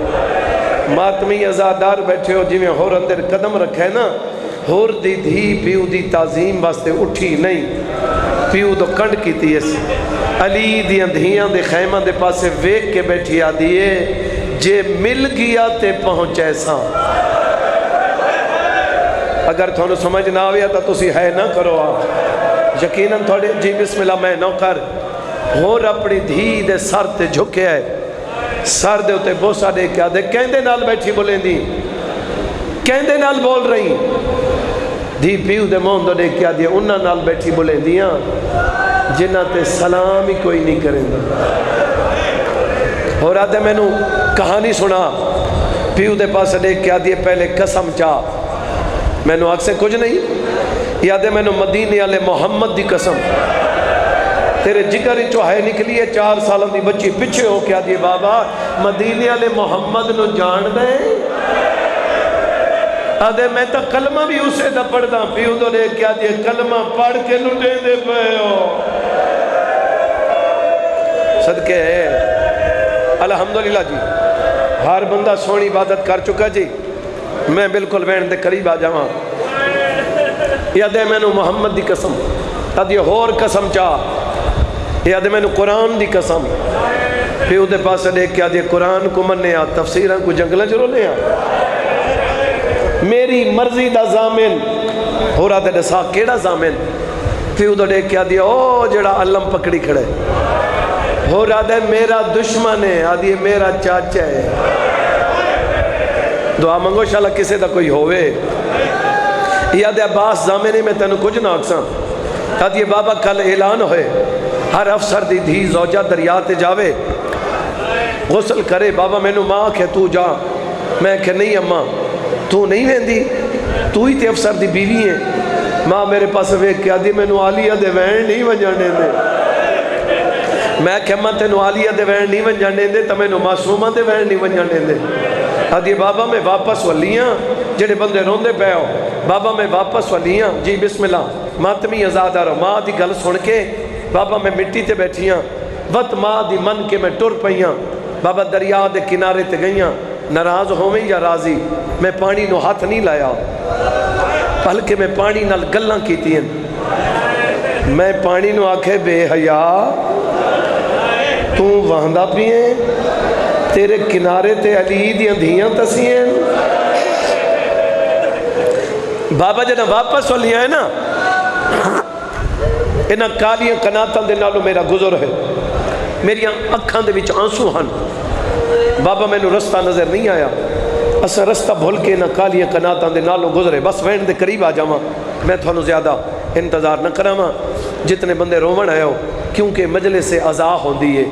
ماتمی ازادار بیٹھے ہو, جی میں ہور اندر قدم رکھے نا, ہور دی دھی پیو دی تعظیم واسطے اٹھی نہیں, پیو دو کنڈ کی تیس. علی دی اندھیاں دے خیمہ دے پاسے ویک کے بیٹھی آ دیئے, جے مل گیا تے پہنچے ساں. اگر تھوڑا سمجھ نہ آویا تا تسی ہے نہ کرو آپ, یقیناً تھوڑے. جی بسم اللہ, میں نوکر اور اپنی دھی دے سر تے جھکے ہے, سر دے اتے بوسا دے کیا دے, کہندے نال بیٹھی بولیں دی, کہندے نال بول رہی, دھی پیو دے مون دو دے کیا دے, انہاں نال بیٹھی بولیں دیاں جنہ تے سلام ہی کوئی نہیں کریں دا. اور آدھے میں نو کہانی سنا, پیو دے پاس دے کیا دے پہلے قسم چاہ, میں نو آگ سے کچھ نہیں, یادے میں نو مدینے والے محمد دی قسم, تیرے جگر چوہے نکلی ہے 4 سالوں دی بچی پچھے ہو کیا دی بابا مدینے والے محمد نو جان دے. آدھے میں تا کلمہ بھی اسے دا پڑھ دا, پیو دو لے کیا دی کلمہ پڑھ کے لٹے دے پہ ہو. صدقے ہے الحمدللہ. جی ہر بندہ سونی عبادت کر چکا جی, میں بالکل وین دے قریب آ جاواں. یادے میں نو محمد دی قسم, آدھے ہور قسم چاہ, یادے میں نو قرآن دی قسم, پیو دے پاس دے کیا دے قرآن کو مننے آ, تفسیرہ کو جنگلہ جو رولے آ, میری مرضی دا زامن. ہو رہا دے دسا کیڑا زامن, پیو دے کیا دے او جڑا علم پکڑی کھڑے, ہو رہا دے میرا دشمن ہے, آدھے میرا چاچا ہے. دعا منگو شاءاللہ کسے دا کوئی ہوئے. یاد عباس زامنے میں تینو کچھ نہ اکساں, آدھے بابا کل اعلان ہوئے, ہر افسر دی دھی زوجہ دریاتے جاوے غسل کرے. بابا میں نو ماں کہ تو جا, میں کہ نہیں اماں تو نہیں ویندی, تو ہی تے افسر دی بیوی ہیں. ماں میرے پاس ویک کے آدھی میں نو آلیہ دے وین نہیں ونجانے دے. میں کہ ماں تے نو آلیہ دے وین نہیں ونجانے دے, تا میں نو معصومہ دے وین نہیں ونجانے دے. آدھی بابا میں واپس ولیاں, جڑے بندے روندے پہ ہو, بابا میں واپس ولیاں. جی بسم اللہ. ماتمی ازادہ رو, ماں دی گل سن کے بابا میں مٹی تے بیٹھیاں وت ماں دی من کے میں ٹر پئیاں بابا دریا دے کنارے تے گئیاں ناراض ہوویں یا راضی میں پانی نو ہاتھ نہیں لایا بلکہ میں پانی نال گلاں کیتیاں میں پانی نو آکھے بے حیا تو وہندہ پیئیں تیرے کنارے تے علی دیاں دھیاں تسیاں بابا جنہ واپس ہو لیا ہے نا انہاں کالیاں کناتاں دے نالو میرا گزر ہے میری اکھاں دے وچ آنسو ہن بابا میں نو رستہ نظر نہیں آیا اسا رستہ بھول کے نہ کالیاں کناتاں دے نالو گزرے بس وین دے قریب آ جاواں میں تھانوں زیادہ انتظار نہ کراواں جتنے بندے رومن آئے ہو کیونکہ مجلس عزا ہوندی ہے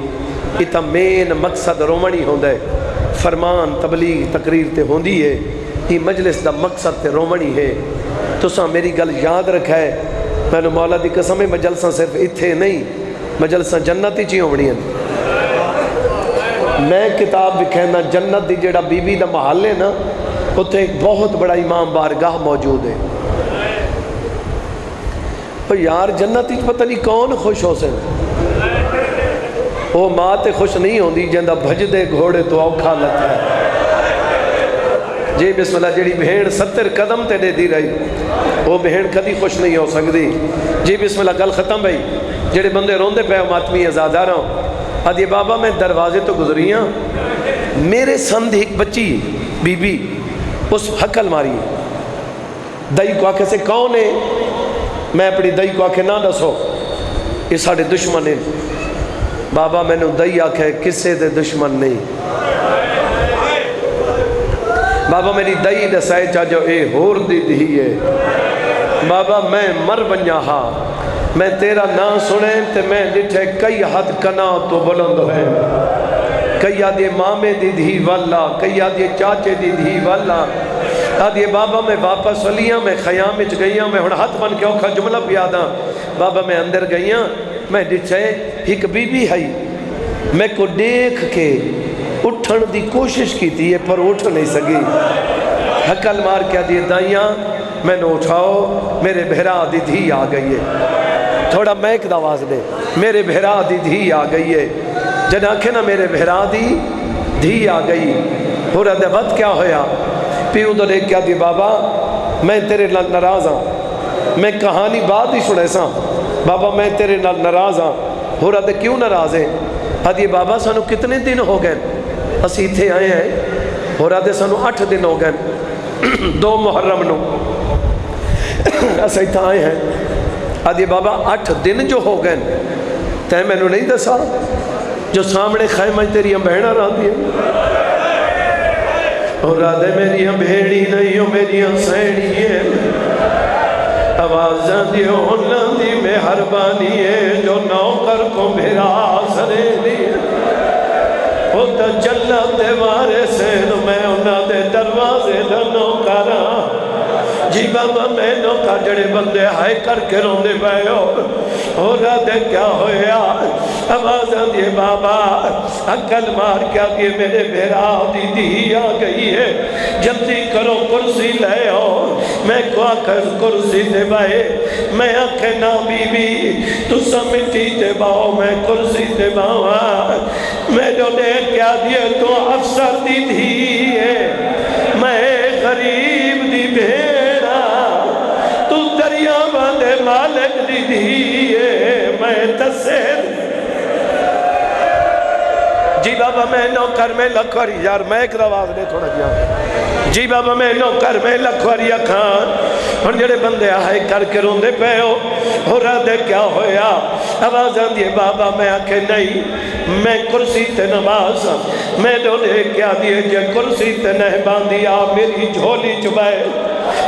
اتنا مین مقصد رومن ہی ہوندا ہے فرمان تبلیغ تقریر تے ہوندی ہے یہ مجلس دا مقصد تے رومن ہی ہے تساں میری گل یاد رکھا ہے میں نے مولا دی قسم مجلساں صرف اتھے نہیں مجلساں جنت ہی ہونی ہیں میں کتاب دکھائنا جنت دی جڑا بی بی دا محل ہے نا اتھے ایک بہت بڑا امام بارگاہ موجود ہے یار جنت ہی پتہ نہیں کون خوش ہو سے وہ ماں تے خوش نہیں ہوندی جندہ بھج دے گھوڑے تو اوکھا لتا ہے جی بسم اللہ جڑی بہن 70 قدم تے دے دی رہی وہ بہن کدی خوش نہیں ہو سکتی جی بسم اللہ گل ختم بھائی جڑے بندے روندے پہ ماتمی ازادہ رہا ہوں آدھی بابا میں دروازے تو گزری ہاں میرے سندھ ایک بچی بی بی اس حقل ماری دائی کو آکھے سے کون ہے میں اپنی دائی کو آکھے نہ دسو یہ ساڑے دشمن ہیں بابا میں نے دائی آکھے کسے دے دشمن نہیں بابا میری دائی دسائے چاہ جو اے ہور دی دھی ہے بابا میں مر بنیا ہاں میں تیرا نام سنیں تے میں ڈٹھے کئی حد کنا تو بلند ہے کئی آدھے مامے دی دھی والا کئی آدھے چاچے دی دھی والا آدھے بابا میں واپس ولیاں میں خیام اچ گئیاں میں ہن ہاتھ بن کے اوکھا جملہ پیادا بابا میں اندر گئیاں میں ڈٹھے ایک بی بی ہے میں کو دیکھ کے اٹھن دی کوشش کی تھی پر اٹھ نہیں سکی حقل مار کے دیے دائیاں میں نے اٹھاؤ میرے بہرا دی دھی آ گئی ہے تھوڑا میک دواز دے میرے بہرا دی دھی آ گئی ہے جن آنکھیں نا میرے بہرا دی دھی آ گئی پورا دے وقت کیا ہویا پیو تو دیکھ کیا دی بابا میں تیرے ناراض ہاں میں کہانی بات ہی سنے سا بابا میں تیرے ناراض ہاں پورا دے کیوں ناراض ہے آدھی بابا سانو کتنے دن ہو گئے اسی تھے آئے ہیں ہو رہا دے سانو 8 دن ہو گئے 2 محرم نو اسی تھے آئے ہیں آدھی بابا 8 دن جو ہو گئے تے میں نے نہیں دسا جو سامنے خیمہ تیری بہنہ رہا دی ہو رہا دے میری بہنی نہیں ہو میری سینی ہے آوازاں دی ہوناں دی مہربانی ہے جو نوکر کو میرا سرے دی وہ تا جنت دے وارے سے میں انہاں دے دروازے دا نوکرا جی بابا میں نوکر جڑے بندے ہائے کر کے روندے پئے ہو رہا دے کیا ہویا آوازاں دی بابا عقل مار کیا کہ میرے بہرا دی دھی آ گئی ہے جلدی کرو کرسی لے آؤ میں کو آکر کرسی دے بائے میں آکھے نا بی بی تو سمٹی دے باؤ میں کرسی دے باؤ میں جو دیکھ کیا دیے تو افسر دی دھی ہے میں غریب دی بھیڑا تو دریا باندے مالک دی دھی ہے میں تصیر جی بابا میں نوکر میں لکھوری یار میں ایک رواز لے تھوڑا کیا جی بابا میں نوکر میں لکھوری کھان اور جڑے بندے آئے کر کے روندے پہ ہو رہا دے کیا ہویا آواز آن دیے بابا میں آکے نہیں میں کرسی تے نماز میں جو دے کیا دیے جے کرسی تے نہیں باندھی آپ میری جھولی چبائے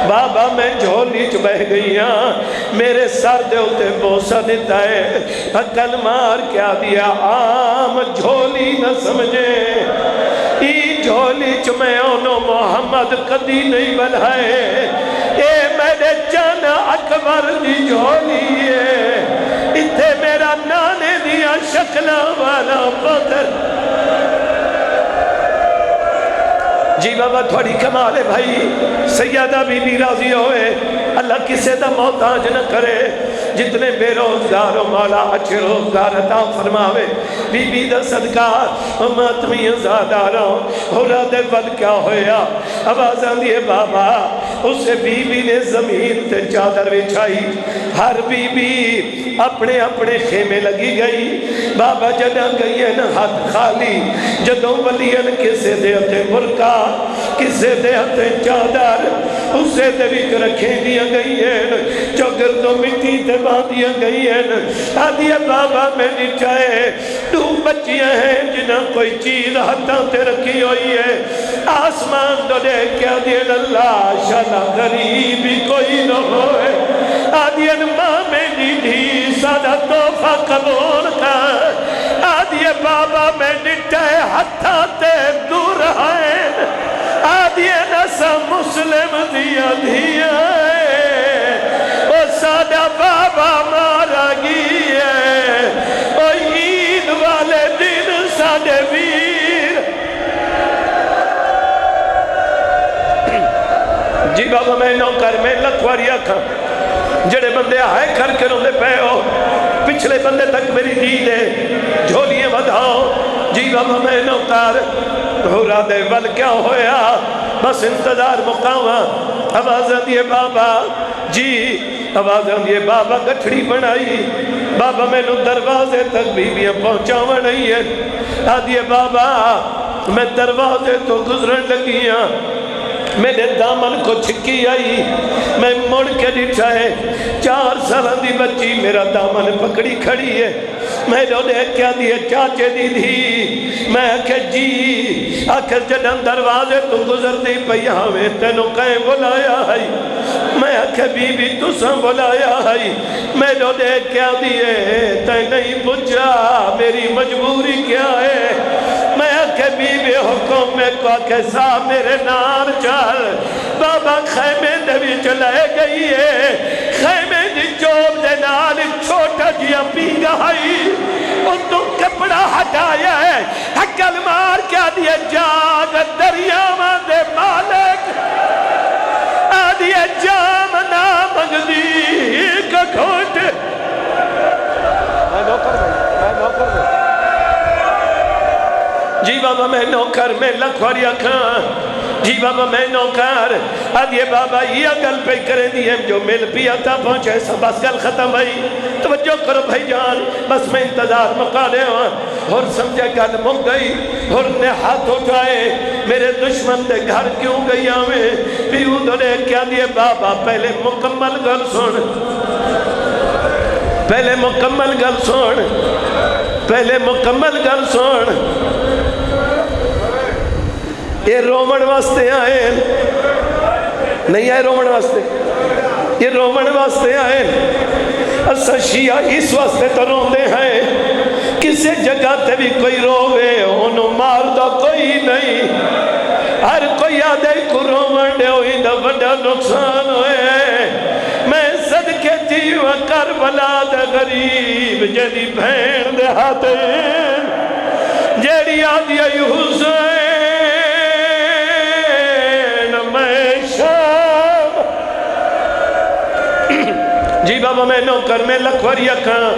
بابا میں جھولی چبہ گئی ہاں میرے سر دے ہوتے بوسا دیتا ہے عقل مار کیا دیا عام جھولی نہ سمجھے ای جھولی چمیں انہوں محمد قدی نہیں بلائے اے میرے جان اکبر دی جھولی ہے اتھے میرا نانے دیا شکلہ والا پتر جی بابا تھوڑی کمال ہے بھائی سیدہ بی بی راضی ہوئے اللہ کسے دا محتاج نہ کرے جتنے بے روزگار ہو مولا اچھے روزگار عطا فرماوے بی بی دا صدقہ ماتمی ازادارا ہو رہا دے ود کیا ہویا آوازان دیے بابا اسے بی بی نے زمین تے چادر بچھائی ہر بی بی اپنے اپنے خیمے لگی گئی بابا جدہ گئی ہے نا ہاتھ خالی جدوں ولین کسے دے ہتے برکا کسے دے ہتے چادر اسے دے بھی رکھیں دیا گئی ہے چوگر تو مٹی تے باندیا گئی ہے آدھیا بابا میں نہیں چاہے دو بچیاں ہیں جنہاں کوئی چیز ہتھاں تے رکھی ہوئی ہے آسمان تو دے کیا دین اللہ شالا غریبی کوئی نہ ہوئے آدھین ماں میں نہیں سادہ توفہ قبول کر آدھیا بابا میں نہیں چاہے ہتھاں تے دور ہیں آدھیا نسا مسلم دیا دیا ہے او سادہ بابا مارا گئی ہے او عید والے دن سادے ویر جی بابا میں نوکر میں لکھواری آکھاں جڑے بندے آئے کر کے روندے پہ ہو پچھلے بندے تک میری دید ہے جھولیے بدھاؤ جی بابا میں نوکر ہورا دے ول کیا ہویا بس انتظار مقامہ آوازاں دیے بابا جی آوازاں دیے بابا گٹھڑی بنائی بابا میں نو دروازے تک بیویاں پہنچاوا نہیں ہے آدھیے بابا میں دروازے تو گزرن لگیاں میرے دامن کو چھکی آئی میں مڑ کے ڈٹھا ہے 4 سالہ دی بچی میرا دامن پکڑی کھڑی ہے میں نے کیا دیئے چاچے دی دی میں کہ جی آکھر جدن دروازے تو گزر دی پہیا ہوئے تینوں کہیں بلایا ہے میں کہ بی بی تو سن بلایا ہے میں نے کیا دیئے تے نہیں پوچھا میری مجبوری کیا ہے میں کہ بی بی حکم میں کو کہ صاحب میرے نار چل بابا خیمے دے بھی چلائے گئی ہے خیمے دی چوب دے نال چھوٹا جیا پی گئی ان تو کپڑا ہٹایا ہے حکل مار کیا دیا جاگ دریاوہ دے مالک آدھیا جام نامگ دی کا گھوٹ میں نوکر میں جی بابا میں نوکر میں لکھواری کھاں جی بابا میں نوکر آدھیے بابا یہ گل پہ کریں دیئے جو مل پیا تا پہنچے سب بس گل ختم بھائی توجہ کرو بھائی جان بس میں انتظار مقالے ہوں اور سمجھے گل مک گئی اور نے ہاتھ اٹھائے میرے دشمن دے گھر کیوں گئی آویں پیو دنے کیا دیئے بابا پہلے مکمل گل سن پہلے مکمل گل سن پہلے مکمل گل سن یہ رومن واسطے آئے نہیں آئے رومن واسطے یہ رومن واسطے آئے اسا شیعہ اس واسطے تو روندے ہیں کسی جگہ تے بھی کوئی روے انہوں مار دو کوئی نہیں ہر کوئی آدھے کو رومن دے ہوئی دا بڑا نقصان ہوئے میں صدقے جیوہ کربلا دا غریب جیدی بھین دے ہاتھے جیڑی آدھی حسین جی بابا میں نوکر میں لکھواری کھاں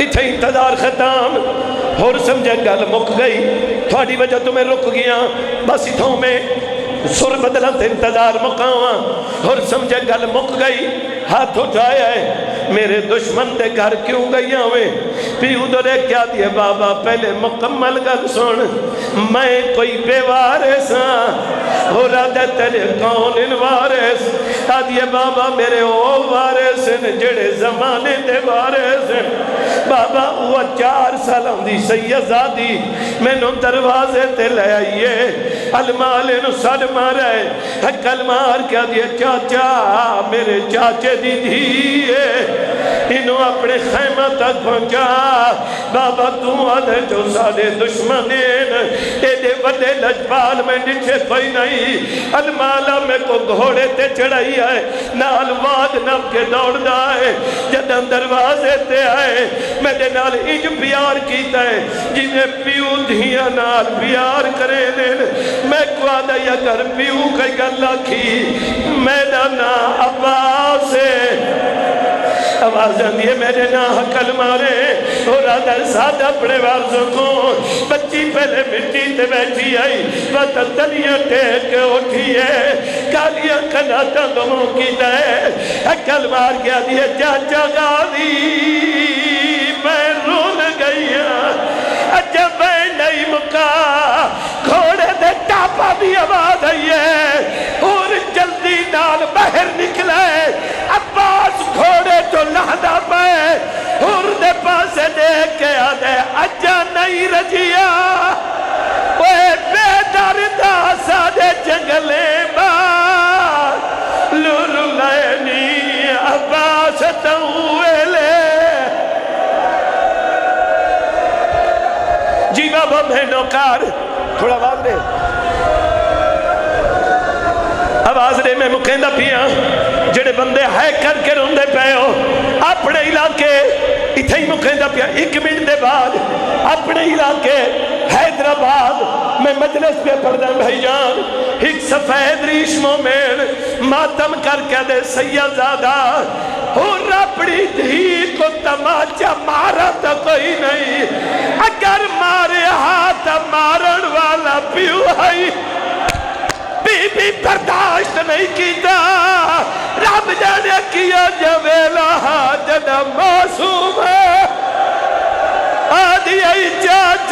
اتھے انتظار ختم اور سمجھے گل مک گئی تھوڑی وجہ تمہیں رک گیا بس اتھوں میں سر بدلت انتظار مقامہ اور سمجھے گل مک گئی ہاتھ اٹھایا ہے میرے دشمن دے گھر کیوں گئی ہوئے پیو دورے کیا دیئے بابا پہلے مکمل گل سن میں کوئی بے وارث ہو رہا دے تیرے کون ان وارث آدھیے بابا میرے او وارث جڑے زمانے دے وارث بابا وہ 4 سالوں دی سیدزادی میں نو دروازے تے لے آئیے المالے نو سڑ مارے حکل مار کیا دیئے چاچا میرے چاچے دی دیئے انہوں اپنے خیمہ تک پہنچا بابا تو آدھے جو سارے دشمنین ایدے وڈے لجبال میں نیچے کوئی نہیں المالا میں کو گھوڑے تے چڑھائی آئے نال واد نب کے دوڑ دائے جدن دروازے تے آئے میں دے نال انج پیار کیتا ہے جنہیں پیو دھیاں نال پیار کرے دین میں کو آدھا یا کر پیو کئی گلہ کی میں نا عباس آواز آندی ہے میرے نا حقل مارے اور آدھر سادہ اپنے وارزوں کو بچی پہلے مٹی تے بیٹھی آئی وطن تنیاں ٹیک کے اٹھی ہے کالیاں کناتا دموں کی دے حقل مار گیا دیئے چاچا غازی میں رون گئی جب میں نہیں مکا گھوڑے دے ٹاپا بھی آواز آئی ہے اور جلدی نال باہر نکلے عباس گھوڑے تو لہدا پائے اور دے پاسے دیکھ کے آدھے اجا نہیں رجیا اوے بے دردہ سادے جنگلے ماں لولو لینی عباس توے لے جی بابا میں نوکار تھوڑا آواز دے آواز دے میں مکھیندہ پیا جڑے بندے ہے کر کے روندے پہ ہو اپنے علاقے اتھے ہی مکھیندہ پیا 1 منٹ دے بعد اپنے علاقے حیدرآباد میں مجلس پہ پڑھ دیں بھائی جان ایک سفید ریش مومن ماتم کر کے دے سیدزادہ اور اپنی دھی کو تماچا مارا تو کوئی نہیں اگر مارے ہاتھ مارن والا پیو ہے بی بی برداشت نہیں کیتا رب جانے کیا جویلہ جدہ معصوم ہے آدھی ای چاچا